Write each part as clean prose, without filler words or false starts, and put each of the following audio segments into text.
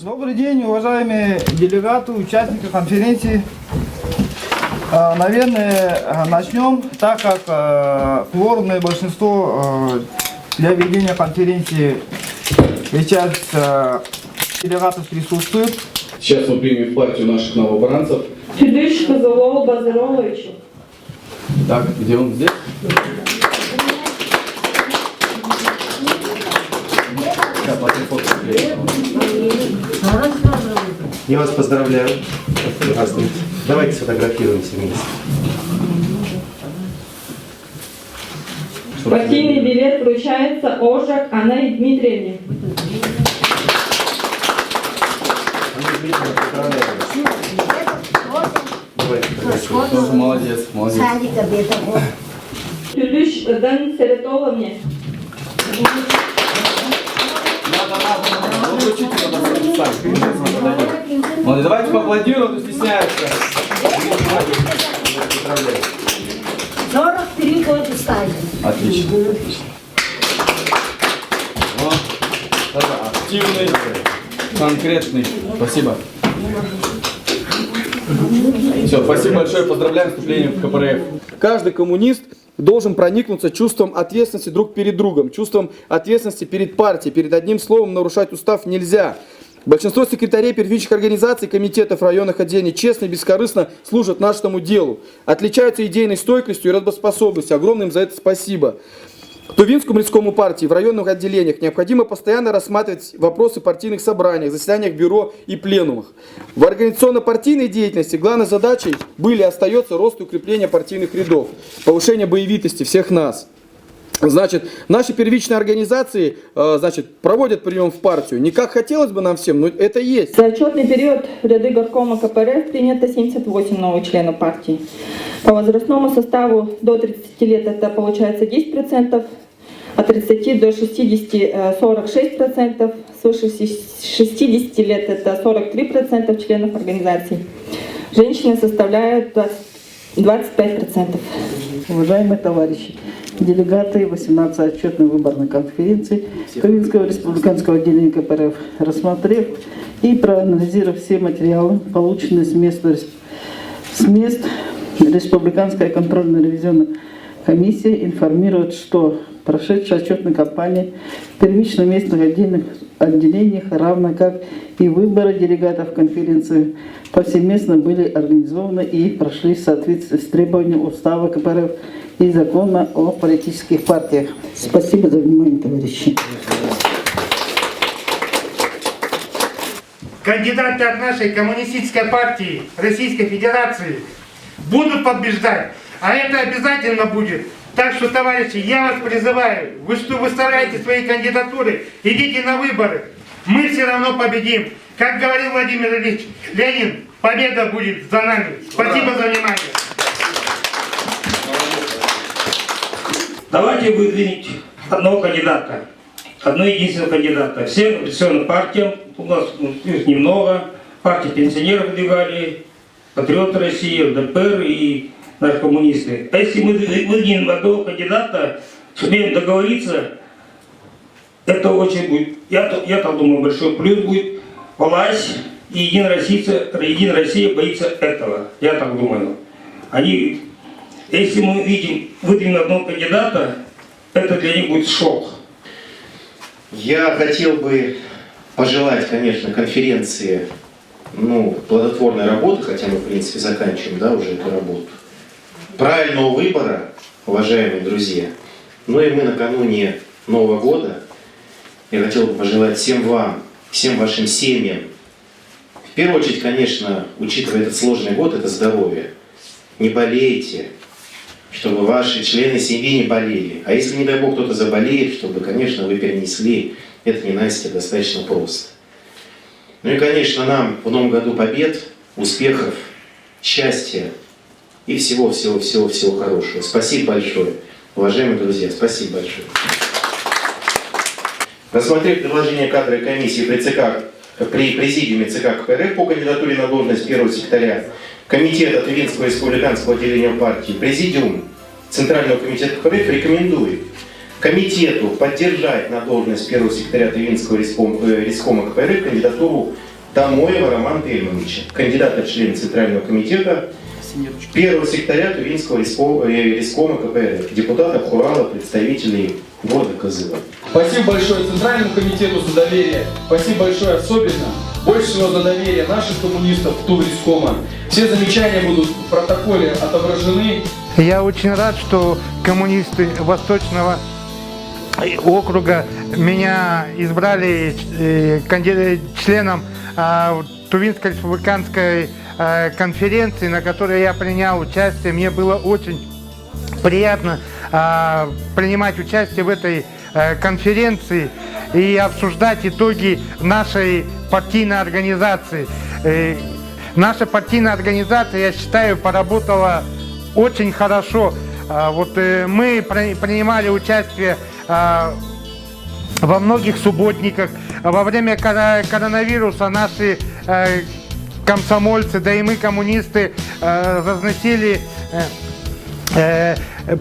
Добрый день, уважаемые делегаты, участники конференции. Наверное, начнем, так как кворумное большинство для ведения конференции сейчас делегатов присутствует. Сейчас мы примем в партию наших новобранцев. Федыш Козылову Базаровичу. Так, где он здесь? Я вас поздравляю. Здравствуйте. Давайте сфотографируемся вместе. Партийный билет вручается Ожак Анне Дмитриевне. Тоже молодец, молодец. Федыш Дан Серетоловне. Молодец, давайте поаплодируем, кто стесняется. 43 года ставим. Отлично. Вот. Активный, конкретный. Спасибо. Все, спасибо большое, поздравляем с вступлением в КПРФ. Каждый коммунист должен проникнуться чувством ответственности друг перед другом, чувством ответственности перед партией. Перед одним словом нарушать устав нельзя. Большинство секретарей первичных организаций, комитетов, районных отделений честно и бескорыстно служат нашему делу. Отличаются идейной стойкостью и работоспособностью. Огромное им за это спасибо. Тувинскому райкому партии в районных отделениях необходимо постоянно рассматривать вопросы партийных собраний, заседаниях бюро и пленумах. В организационно-партийной деятельности главной задачей были и остается рост и укрепление партийных рядов, повышение боевитости всех нас. Значит, наши первичные организации проводят прием в партию. Не как хотелось бы нам всем, но это есть. За отчетный период в ряды горкома КПРФ принято 78 новых членов партии. По возрастному составу до 30 лет это получается 10%, от 30 до 60 – 46%, свыше 60 лет это 43% членов организаций. Женщины составляют 25%. Уважаемые товарищи, делегаты 18-й отчетной выборной конференции Тувинского республиканского отделения КПРФ, рассмотрев и проанализировав все материалы, полученные с мест Республиканская контрольно-ревизионная комиссия информирует, что прошедшая отчетная кампания в первичных местных отделениях, равно как и выборы делегатов конференции, повсеместно были организованы и прошли в соответствии с требованием устава КПРФ и закона о политических партиях. Спасибо за внимание, товарищи. Кандидаты от нашей коммунистической партии Российской Федерации будут побеждать, а это обязательно будет. Так что, товарищи, я вас призываю, вы что выставляете свои кандидатуры, идите на выборы. Мы все равно победим. Как говорил Владимир Ильич Ленин, победа будет за нами. Спасибо за внимание. Давайте выдвинуть одного кандидата, одного единственного кандидата. Всем оппозиционным партиям, у нас их немного, партии пенсионеров выдвигали, Патриоты России, ЛДПР и наши коммунисты. А если мы выдвинем одного кандидата, сумеем договориться, это очень будет, я так думаю, большой плюс будет. Власть и Единая Россия боится этого, я так думаю. Если мы выдвинем одного кандидата, это для них будет шок. Я хотел бы пожелать, конечно, конференции плодотворной работы, хотя мы, в принципе, заканчиваем, уже эту работу. Правильного выбора, уважаемые друзья. И мы накануне Нового года, я хотел бы пожелать всем вам, всем вашим семьям, в первую очередь, конечно, учитывая этот сложный год, это здоровье. Не болейте, чтобы ваши члены семьи не болели. А если, не дай Бог, кто-то заболеет, чтобы, конечно, вы перенесли это ненастье достаточно просто. И, конечно, нам в Новом году побед, успехов, счастья и всего-всего-всего-всего хорошего. Спасибо большое, уважаемые друзья, спасибо большое. Рассмотрев предложение кадровой комиссии при президиуме ЦК КПРФ по кандидатуре на должность первого секретаря Комитета Тувинского республиканского отделения партии, Президиум Центрального комитета КПРФ рекомендует комитету поддержать на должность первого секретаря Тувинского райкома КПРФ кандидатуру Тамоева Романа Тельмановича, кандидата в члены Центрального комитета, первого секретаря Тувинского рискома КПРФ, депутата Хурала, представителей города Кызыла. Спасибо большое Центральному комитету за доверие. Спасибо большое особенно, больше всего за доверие наших коммунистов Туврискома. Все замечания будут в протоколе отображены. Я очень рад, что коммунисты Восточного округа меня избрали членом Тувинской республиканской конференции, на которой я принял участие. Мне было очень приятно принимать участие в этой конференции и обсуждать итоги нашей партийной организации. Наша партийная организация, я считаю, поработала очень хорошо. Вот мы принимали участие во многих субботниках. Во время коронавируса наши комсомольцы, да и мы, коммунисты, разносили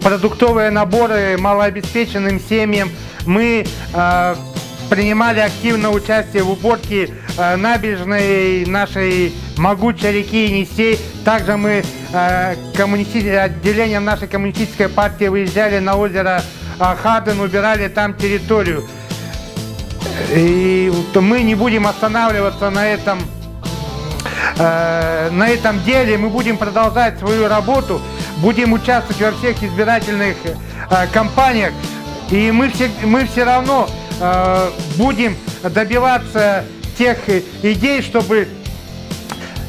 продуктовые наборы малообеспеченным семьям. Мы принимали активное участие в уборке набережной нашей могучей реки Енисей. Также мы отделением нашей коммунистической партии выезжали на озеро Хаден, убирали там территорию. И мы не будем останавливаться на этом деле, мы будем продолжать свою работу, будем участвовать во всех избирательных кампаниях, и мы все равно будем добиваться тех идей, чтобы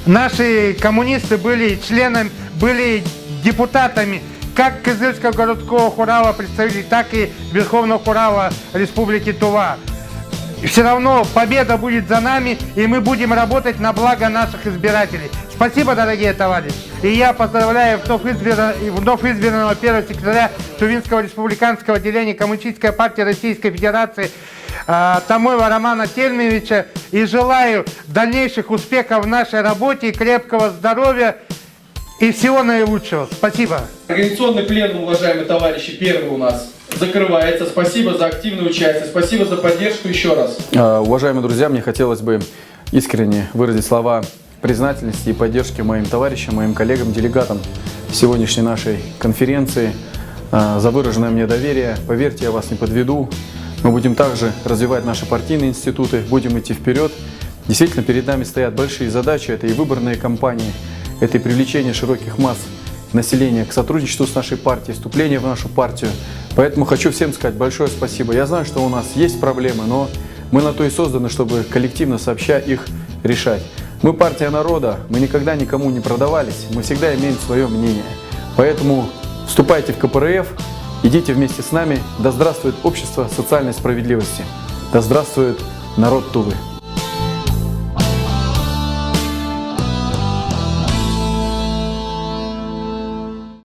наши коммунисты были членами, были депутатами как Кызыльского городского хурала представителей, так и Верховного хурала Республики Тува. Все равно победа будет за нами, и мы будем работать на благо наших избирателей. Спасибо, дорогие товарищи. И я поздравляю вновь избранного первого секретаря Тувинского республиканского отделения Коммунистической партии Российской Федерации Тамоева Романа Тельмановича и желаю дальнейших успехов в нашей работе, крепкого здоровья и всего наилучшего. Спасибо. Организационный пленум, уважаемые товарищи, первый у нас закрывается. Спасибо за активное участие, спасибо за поддержку еще раз. Уважаемые друзья, мне хотелось бы искренне выразить слова признательности и поддержки моим товарищам, моим коллегам, делегатам сегодняшней нашей конференции за выраженное мне доверие. Поверьте, я вас не подведу. Мы будем также развивать наши партийные институты, будем идти вперед. Действительно, перед нами стоят большие задачи. Это и выборные кампании, это и привлечение широких масс населения к сотрудничеству с нашей партией, вступление в нашу партию. Поэтому хочу всем сказать большое спасибо. Я знаю, что у нас есть проблемы, но мы на то и созданы, чтобы коллективно сообща их решать. Мы партия народа, мы никогда никому не продавались, мы всегда имеем свое мнение. Поэтому вступайте в КПРФ, идите вместе с нами. Да здравствует общество социальной справедливости. Да здравствует народ Тувы.